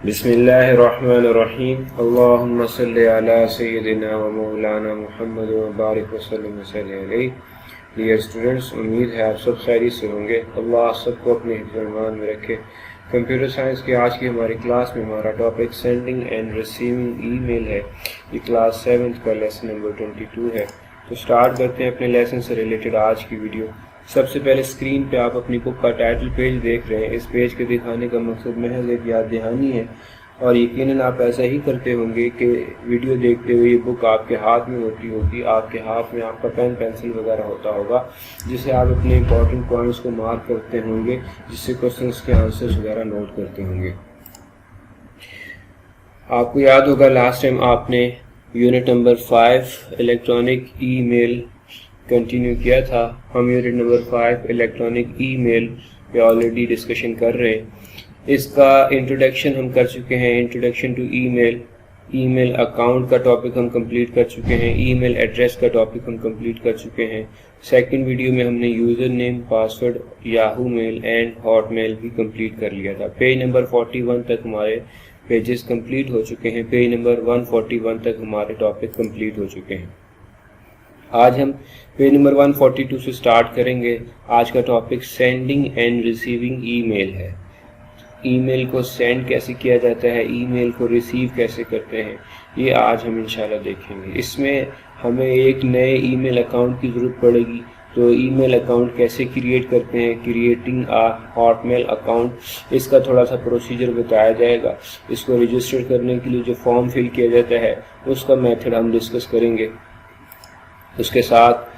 بسم اللہ الرحمن الرحیم اللہم صلی علی سیدنا و مولانا محمد و بارک وسلم علیہ. ڈیئر اسٹوڈنٹس، امید ہے آپ سب خیریت سے ہوں گے. اللہ سب کو اپنے حفظ و ایمان میں رکھے. کمپیوٹر سائنس کی آج کی ہماری کلاس میں ہمارا ٹاپک سینڈنگ اینڈ ریسیونگ ای میل ہے. یہ کلاس 7 کا لیسن نمبر 22 ہے. تو سٹارٹ کرتے ہیں اپنے لیسن سے ریلیٹڈ آج کی ویڈیو. سب سے پہلے اسکرین پہ آپ اپنی بک کا ٹائٹل پیج دیکھ رہے ہیں. اس پیج کے دکھانے کا مقصد محض ایک یاد دہانی ہے، اور یقیناً آپ ایسا ہی کرتے ہوں گے کہ ویڈیو دیکھتے ہوئے یہ بک آپ کے ہاتھ میں ہوتی ہوگی. آپ کے ہاتھ میں آپ کا پین پینسل وغیرہ ہوتا ہوگا جسے آپ اپنے امپورٹنٹ پوائنٹس کو مارک کرتے ہوں گے، جس سے کوشچنس کے آنسرز وغیرہ نوٹ کرتے ہوں گے. آپ کو یاد ہوگا لاسٹ ٹائم آپ نے یونٹ نمبر 5 الیکٹرانک ای میل کنٹینیو کیا تھا. ہم یونٹ نمبر 5 الیکٹرانک ای میل پہ آلریڈی ڈسکشن کر رہے ہیں. اس کا انٹروڈکشن ہم کر چکے ہیں، introduction to email. Email account کا ٹاپک ہم کمپلیٹ کر چکے ہیں. ای میل ایڈریس کا ٹاپک ہم کمپلیٹ کر چکے ہیں. سیکنڈ ویڈیو میں ہم نے user name, password, Yahoo mail and Hotmail بھی کمپلیٹ کر لیا تھا. پیج نمبر 41 تک ہمارے پیجز کمپلیٹ ہو چکے ہیں. پیج نمبر 141 تک ہمارے ٹاپک کمپلیٹ ہو چکے ہیں. آج ہم پیج نمبر 142 سے سٹارٹ کریں گے. آج کا ٹاپک سینڈنگ اینڈ ریسیونگ ای میل ہے. ای میل کو سینڈ کیسے کیا جاتا ہے، ای میل کو ریسیو کیسے کرتے ہیں، یہ آج ہم انشاءاللہ دیکھیں گے. اس میں ہمیں ایک نئے ای میل اکاؤنٹ کی ضرورت پڑے گی. تو ای میل اکاؤنٹ کیسے کریٹ کرتے ہیں، کریٹنگ آ ہاٹ میل اکاؤنٹ، اس کا تھوڑا سا پروسیجر بتایا جائے گا. اس کو رجسٹر کرنے کے لیے جو فارم فل کیا جاتا ہے اس کا میتھڈ ہم ڈسکس کریں گے. اس کے ساتھ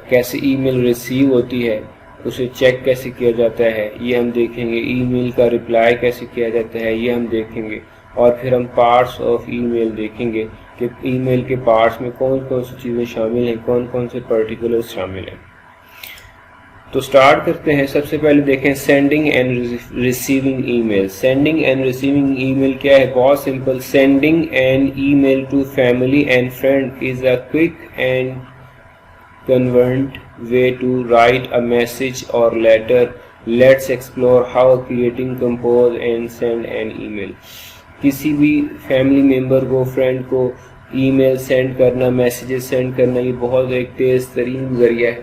کیسے ای میل ریسیو ہوتی ہے، اسے چیک کیسے کیا جاتا ہے یہ ہم دیکھیں گے. ای میل کا رپلائی کیسے کیا جاتا ہے یہ ہم دیکھیں گے. اور پھر ہم پارٹس آف ای میل دیکھیں گے کہ ای میل کے پارٹس میں کون کون سی چیزیں شامل ہیں، کون کون سے پرٹیکولرز شامل ہیں. تو سٹارٹ کرتے ہیں. سب سے پہلے دیکھیں sending and receiving email. Sending and receiving email کیا ہے؟ بہت simple. Sending an email to family and friend is a quick and convenient way to write a message or letter. Let's explore how creating, compose and send an email. کسی بھی family member کو، friend کو ای میل send کرنا، messages send کرنا، یہ بہت ایک تیز ترین ذریعہ ہے.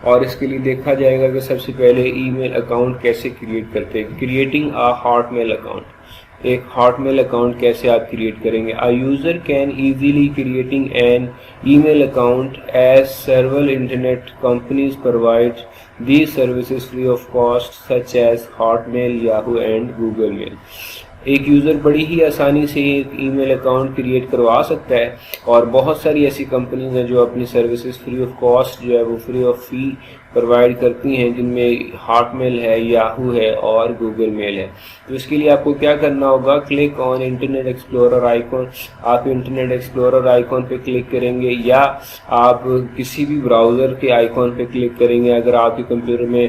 اور اس کے لیے دیکھا جائے گا کہ سب سے پہلے ای میل اکاؤنٹ کیسے کریٹ کرتے ہیں. کریٹنگ آ ہاٹ میل اکاؤنٹ. ایک ہاٹ میل اکاؤنٹ کیسے آپ کریٹ کریں گے؟ A user can easily creating an email account as several internet companies provide these services free of cost such as Hotmail, Yahoo and Google Mail. ایک user بڑی ہی آسانی سے ایک ای میل اکاؤنٹ کریٹ کروا سکتا ہے، اور بہت ساری ایسی کمپنیز ہیں جو اپنی سروسز فری آف کاسٹ جو ہے وہ فری آف فی پرووائڈ کرتی ہیں، جن میں ہاٹ میل ہے، یاہو ہے اور گوگل میل ہے. تو اس کے لیے آپ کو کیا کرنا ہوگا؟ Click on internet explorer icon. آپ انٹرنیٹ ایکسپلورر آئیکن پہ کلک کریں گے، یا آپ کسی بھی براؤزر کے آئیکن پہ کلک کریں گے. اگر آپ کے کمپیوٹر میں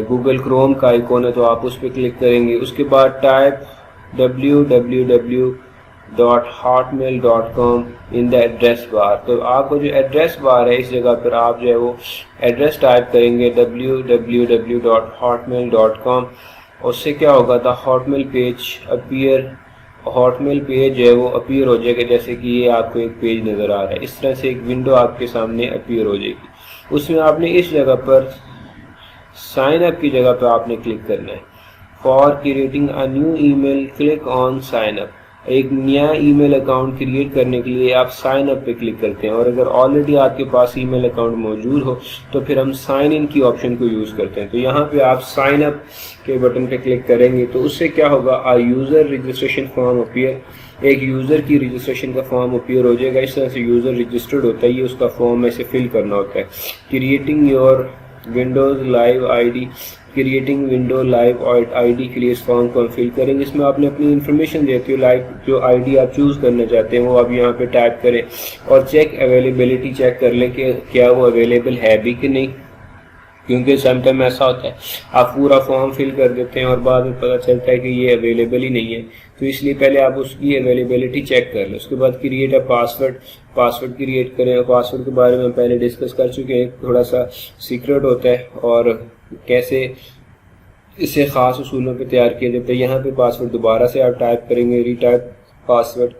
گوگل کروم کا آئیکن ہے تو آپ اس پہ کلک کریں گے. اس کے بعد type www.hotmail.com in the address بار. تو آپ کو جو ایڈریس بار ہے اس جگہ پر آپ جو ہے وہ ایڈریس ٹائپ کریں گے www.hotmail.com. اس سے کیا ہوگا؟ The Hotmail page appear. Hotmail page جو ہے وہ اپیئر ہو جائے گا، جیسے کہ یہ آپ کو ایک پیج نظر آ رہا ہے. اس طرح سے ایک ونڈو آپ کے سامنے اپیئر ہو جائے گی. اس میں آپ نے اس جگہ پر سائن اپ کی جگہ پہ آپ نے کلک کرنا ہے. For creating a new email click on sign up. ایک نیا ای میل اکاؤنٹ کریٹ کرنے کے لیے آپ سائن اپ پہ کلک کرتے ہیں، اور اگر آلریڈی آپ کے پاس ای میل اکاؤنٹ موجود ہو تو پھر ہم سائن ان کی آپشن کو یوز کرتے ہیں. تو یہاں پہ آپ سائن اپ کے بٹن پہ کلک کریں گے تو اس سے کیا ہوگا؟ User registration form appear. ایک یوزر کی رجسٹریشن کا فارم اپیئر ہو جائے گا. اس طرح سے یوزر رجسٹرڈ ہوتا ہے، یہ اس کا فارم ایسے فل کرنا ہوتا ہے. Creating your Windows live I D. Creating window live I D کے لیے اس فارم کو ہم فل کریں گے. اس میں آپ نے اپنی انفارمیشن دیتی ہو، لائیو جو آئی ڈی آپ چوز کرنا چاہتے ہیں وہ آپ یہاں پہ ٹائپ کریں، اور چیک اویلیبلٹی چیک کر لیں کہ کیا وہ اویلیبل ہے بھی کہ نہیں. کیونکہ سم ٹائم ایسا ہوتا ہے آپ پورا فارم فل کر دیتے ہیں اور بعد میں پتہ چلتا ہے کہ یہ اویلیبل ہی نہیں ہے. تو اس لیے پہلے آپ اس کی اویلیبلٹی چیک کر لیں. اس کے بعد کریٹ اے پاسورڈ کریٹ کریں. پاسورڈ کے بارے میں پہلے ڈسکس کر چکے ہیں، تھوڑا سا سیکرٹ ہوتا ہے، اور کیسے اسے خاص اصولوں پہ تیار کیا جاتا ہے. یہاں پہ پاسورڈ دوبارہ سے آپ ٹائپ کریں گے، ری ٹائپ پاسورڈ.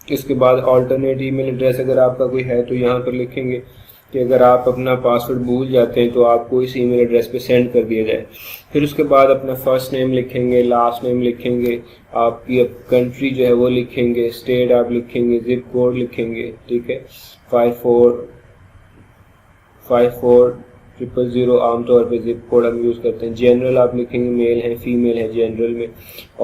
اس کے بعد آلٹرنیٹ ای میل ایڈریس اگر آپ کا کوئی ہے تو یہاں پر لکھیں گے کہ اگر آپ اپنا پاسورڈ بھول جاتے ہیں تو آپ کو اس ای میل ایڈریس پہ سینڈ کر دیا جائے. پھر اس کے بعد اپنا فرسٹ نیم لکھیں گے، لاسٹ نیم لکھیں گے، آپ کی کنٹری جو ہے وہ لکھیں گے، اسٹیٹ آپ لکھیں گے، زپ کوڈ لکھیں گے. ٹھیک ہے، 5400 عام طور پہ زپ کوڈ ہم یوز کرتے ہیں. جنرل آپ لکھیں گے، میل ہے فیمیل ہے جنرل میں،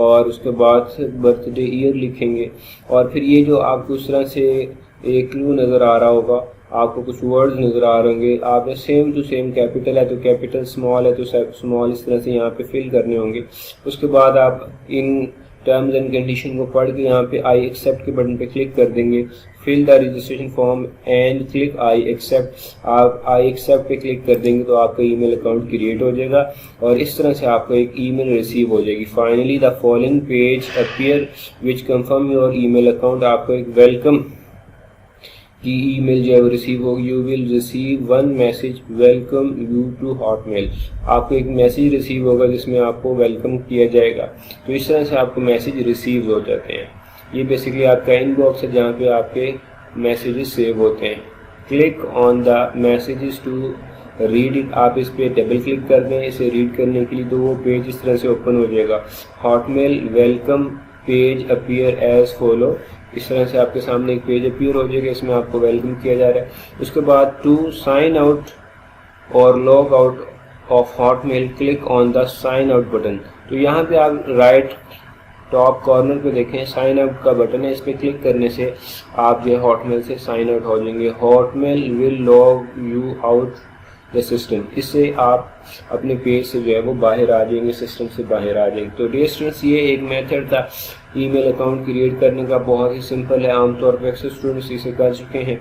اور اس کے بعد برتھ ڈے ایئر لکھیں گے. اور پھر یہ جو آپ کو اس طرح سے ایک کلو نظر آ رہا ہوگا، آپ کو کچھ ورڈز نظر آ رہے ہوں گے، آپ نے سیم ٹو سیم کیپٹل ہے تو کیپٹل، اسمال ہے تو اسمال، اس طرح سے یہاں پہ فل کرنے ہوں گے. اس کے بعد آپ ان ٹرمز اینڈ کنڈیشن کو پڑھ کے یہاں پہ آئی ایکسیپٹ کے بٹن پہ کلک کر دیں گے. Fill the registration form and click I accept. آپ آئی ایکسیپٹ پہ کلک کر دیں گے تو آپ کا ای میل اکاؤنٹ کریٹ ہو جائے گا، اور اس طرح سے آپ کو ایک ای میل ریسیو ہو جائے گی. Finally the following page appear which confirm your email account. آپ کو ایک ویلکم کی ای میل جو ہے وہ ریسیو ہوگی. You will receive one message welcome you to Hotmail. آپ کو ایک میسج ریسیو ہوگا جس میں آپ کو ویلکم کیا جائے گا. تو اس طرح سے آپ کو میسج ریسیو ہو جاتے ہیں. یہ بیسکلی آپ کا ان باکس ہے جہاں پہ آپ کے میسیجز سیو ہوتے ہیں. Click on the messages to read it. آپ اس پہ ڈبل کلک کر دیں اسے ریڈ کرنے کے لیے تو وہ پیج اس طرح سے اوپن ہو جائے گا. Hotmail welcome page appear as follow. اس طرح سے آپ کے سامنے ایک پیج اپیئر ہو جائے گا، اس میں آپ کو ویلکم کیا جا رہا ہے. اس کے بعد ٹو سائن آؤٹ اور log out of Hotmail click on the sign out button. تو یہاں پہ آپ رائٹ ٹاپ کارنر پہ دیکھیں سائن آؤٹ کا بٹن ہے، اس پہ کلک کرنے سے آپ جو ہے ہاٹ میل سے سائن آؤٹ ہو جائیں گے. Hotmail will log you out the system. اس سے آپ اپنے پیج سے جو ہے وہ باہر آ جائیں گے، سسٹم سے باہر آ جائیں گے. تو ڈیئر اسٹوڈنٹس یہ ایک میتھڈ تھا ای میل اکاؤنٹ کریٹ کرنے کا، بہت ہی سمپل ہے، عام طور پہ اکثر اسٹوڈنٹس اسے کر چکے ہیں.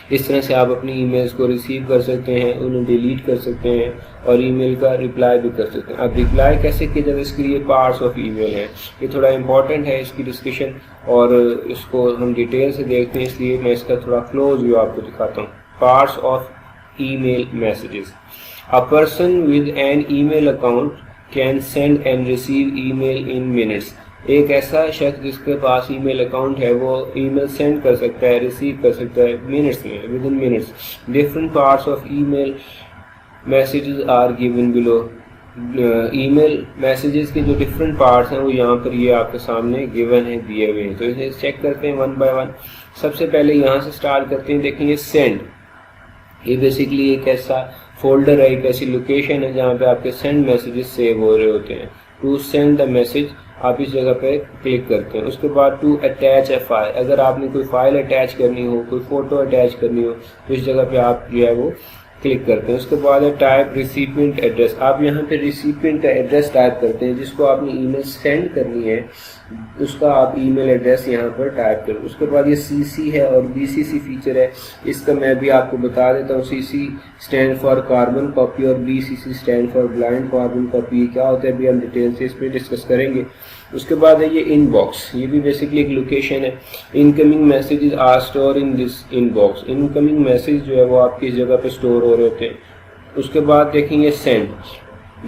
اس طرح سے آپ اپنی ای میلز کو ریسیو کر سکتے ہیں، انہیں ڈیلیٹ کر سکتے ہیں، اور ای میل کا رپلائی بھی کر سکتے ہیں. اب رپلائی کیسے کیا جائے، اس کے لیے پارٹس آف ای میل ہے. یہ تھوڑا امپورٹنٹ ہے اس کی ڈسکشن، اور اس کو ہم ڈیٹیل سے دیکھتے ہیں، اس لیے میں اس کا تھوڑا کلوز ویو آپ کو دکھاتا ہوں. Parts of email messages. A person with an email account can send and receive email in minutes. ایک ایسا شخص جس کے پاس ای میل اکاؤنٹ ہے وہ ای میل سینڈ کر سکتا ہے، ریسیو کر سکتا ہے منٹس میں، within minutes. Different parts of email messages are given below. Email messages کے جو ڈفرینٹ پارٹس ہیں وہ یہاں پر یہ آپ کے سامنے گیون ہیں، دیے ہوئے ہیں. تو اسے چیک کرتے ہیں ون بائی ون. سب سے پہلے یہاں سے سٹارٹ کرتے ہیں. دیکھیں یہ سینڈ، یہ بیسکلی ایک ایسا فولڈر ہے، ایک ایسی لوکیشن ہے جہاں پہ آپ کے سینڈ میسیجز سیو ہو رہے ہوتے ہیں. ٹو سینڈ دا میسیج آپ اس جگہ پہ کلک کرتے ہیں. اس کے بعد ٹو اٹیچ اے فائل، اگر آپ نے کوئی فائل اٹیچ کرنی ہو، کوئی فوٹو اٹیچ کرنی ہو تو اس جگہ پہ آپ جو ہے وہ کلک کرتے ہیں. اس کے بعد ہے ٹائپ ریسیپینٹ ایڈریس. آپ یہاں پہ ریسیپینٹ کا ایڈریس ٹائپ کرتے ہیں، جس کو آپ نے ای میل سینڈ کرنی ہے اس کا آپ ای میل ایڈریس یہاں پر ٹائپ کریں. اس کے بعد یہ سی سی ہے اور بی سی سی فیچر ہے، اس کا میں بھی آپ کو بتا دیتا ہوں. C C stand for carbon copy اور B C C stand for blind carbon copy. یہ کیا ہوتا ہے بھی ہم ڈیٹیل سے اس پہ ڈسکس کریں گے. اس کے بعد ہے یہ ان باکس، یہ بھی بیسکلی ایک لوکیشن ہے. Incoming messages are store in this inbox. Incoming message جو ہے وہ آپ کی اس جگہ پہ اسٹور ہو رہے ہوتے ہیں. اس کے بعد دیکھیں گے send.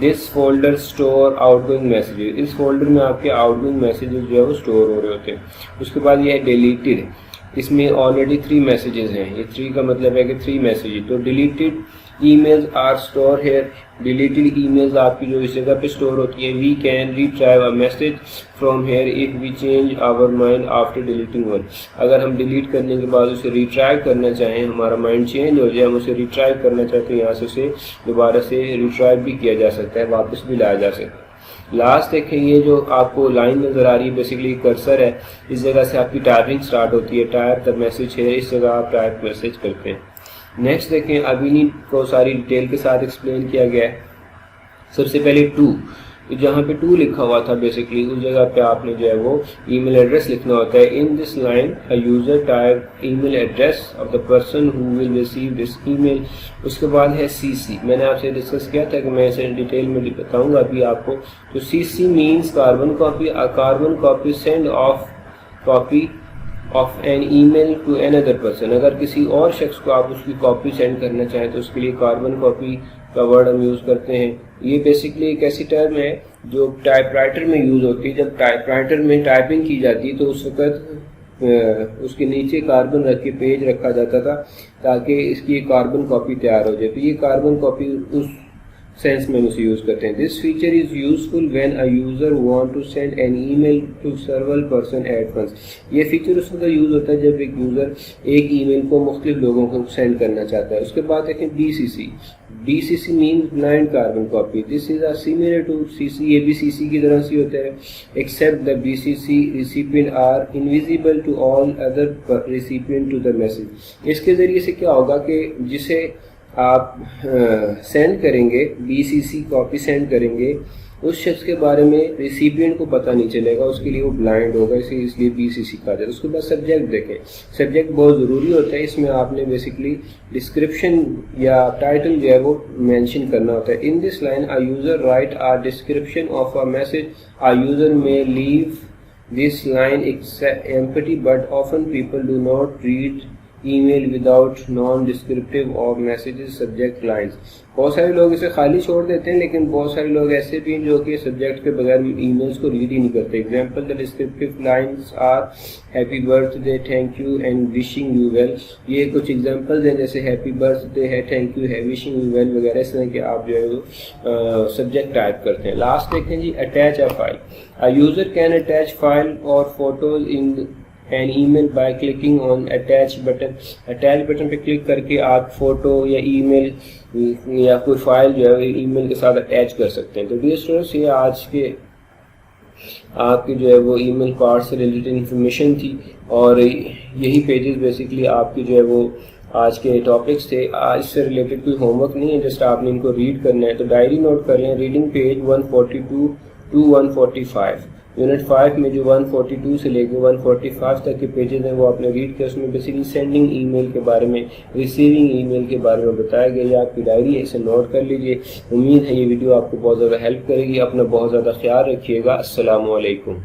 This folder store outgoing messages. اس فولڈر میں آپ کے آؤٹ گوئنگ میسیجز جو ہے وہ اسٹور ہو رہے ہوتے ہیں. اس کے بعد یہ ہے ڈیلیٹڈ. اس میں آلریڈی 3 میسیجز ہیں. یہ 3 کا مطلب ہے کہ 3 میسیجز. تو deleted emails are store here. Deleted emails آپ کی جو اس جگہ پہ اسٹور ہوتی ہیں. We can retrieve a message from here if we change our mind after deleting one. اگر ہم ڈیلیٹ کرنے کے بعد اسے ریٹرائیو کرنا چاہیں، ہمارا مائنڈ چینج ہو جائے، ہم اسے ریٹرائیو کرنا چاہتے ہیں، یہاں سے اسے دوبارہ سے ریٹرائیو بھی کیا جا سکتا ہے، واپس بھی لایا جا سکتا ہے. لاسٹ دیکھیں یہ جو آپ کو لائن نظر آ رہی ہے بیسکلی کرسر ہے، اس جگہ سے آپ کی ٹائپنگ سٹارٹ ہوتی ہے. ٹائپ دا میسیج ہے، اس جگہ آپ ٹائپ میسیج کرتے ہیں. نیکسٹ دیکھیں، ابھی نہیں کو ساری ڈیٹیل کے ساتھ ایکسپلین کیا گیا ہے. سب سے پہلے ٹو، جہاں پہ ٹو لکھا ہوا تھا بیسکلی اس جگہ پہ آپ نے جو ہے وہ ای میل ایڈریس لکھنا ہوتا ہے. In this line a user type email address of the person who will receive this email. اس کے بعد ہے سی سی. میں نے آپ سے ڈسکس کیا تھا کہ میں اسے ڈیٹیل میں بتاؤں گا ابھی آپ کو. تو C C means carbon copy. Carbon copy send of copy of an email to another person. اگر کسی اور شخص کو آپ اس کی کاپی سینڈ کرنا چاہیں تو اس کے لیے کاربن کاپی کا ورڈ ہم یوز کرتے ہیں. یہ بیسکلی ایک ایسی ٹرم ہے جو ٹائپ رائٹر میں یوز ہوتی ہے. جب ٹائپ رائٹر میں ٹائپنگ کی جاتی ہے تو اس وقت اس کے نیچے کاربن رکھ کے پیج رکھا جاتا تھا تاکہ اس کی کاربن کاپی تیار ہو جائے. تو یہ کاربن کاپی اس سینس میں اسے یوز کرتے ہیں. This feature is useful when a user want to send an email to several person at once. یہ فیچر اس وقت یوز ہوتا ہے جب ایک یوزر ایک ای میل کو مختلف لوگوں کو سینڈ کرنا چاہتا ہے. اس کے بعد دیکھیں B C C. B C C means blind carbon copy. This is similar to C C. یہ بھی سی سی کی طرح سے ہوتا ہے except the B C C recipient are invisible to all other recipient to the message. اس کے ذریعے سے کیا ہوگا کہ جسے آپ سینڈ کریں گے, be C C copy send کریں گے, اس شخص کے بارے میں ریسیپینٹ کو پتہ نہیں چلے گا, اس کے لیے وہ بلائنڈ ہوگا, اس لیے بی سی سی کہا جاتا ہے. اس کے بعد سبجیکٹ دیکھیں. سبجیکٹ بہت ضروری ہوتا ہے. اس میں آپ نے بیسکلی ڈسکرپشن یا ٹائٹل جو ہے وہ مینشن کرنا ہوتا ہے. In this line a user write a description of a message. A user may leave this line empty but often people do not read email without non-descriptive or messages subject lines. بہت سارے لوگ اسے خالی چھوڑ دیتے ہیں, لیکن بہت سارے لوگ ایسے بھی ہیں جو کہ سبجیکٹ کے بغیر ای میلس کو ریڈ ہی نہیں کرتے. Example the descriptive lines are happy birthday, thank you and wishing you well. یہ کچھ ایگزامپلز ہیں جیسے ہیپی برتھ ڈے ہے, تھینک یو ہے, وشنگ یو ویل وغیرہ. اس طرح کہ آپ جو ہے وہ سبجیکٹ ٹائپ کرتے ہیں. لاسٹ دیکھیں G, attach a file. A user can attach file اور photos in an email by clicking on attach button. Attach button پہ کلک کر کے آپ فوٹو یا ای میل یا کوئی فائل جو ہے ای میل کے ساتھ اٹیچ کر سکتے ہیں. تو ڈیئر اسٹوڈنٹس, یہ آج کے آپ کے جو ہے وہ ای میل پارٹ سے ریلیٹڈ انفارمیشن تھی, اور یہی پیجز بیسکلی آپ کی جو ہے وہ آج کے ٹاپکس تھے. اس سے ریلیٹڈ کوئی ہوم ورک نہیں ہے, جسٹ آپ نے ان کو ریڈ کرنا ہے. تو ڈائری نوٹ کر لیں. Reading page 142 to 145. یونٹ 5 میں جو 142 سے لے کے 145 تک کے پیجز ہیں وہ آپ نے ریڈ کیا. اس میں بیسکلی سینڈنگ ای میل کے بارے میں, ریسیونگ ای میل کے بارے میں بتایا گیا. یہ آپ کی ڈائری ہے, اسے نوٹ کر لیجئے. امید ہے یہ ویڈیو آپ کو بہت زیادہ ہیلپ کرے گی. اپنا بہت زیادہ خیال رکھیے گا. السلام علیکم.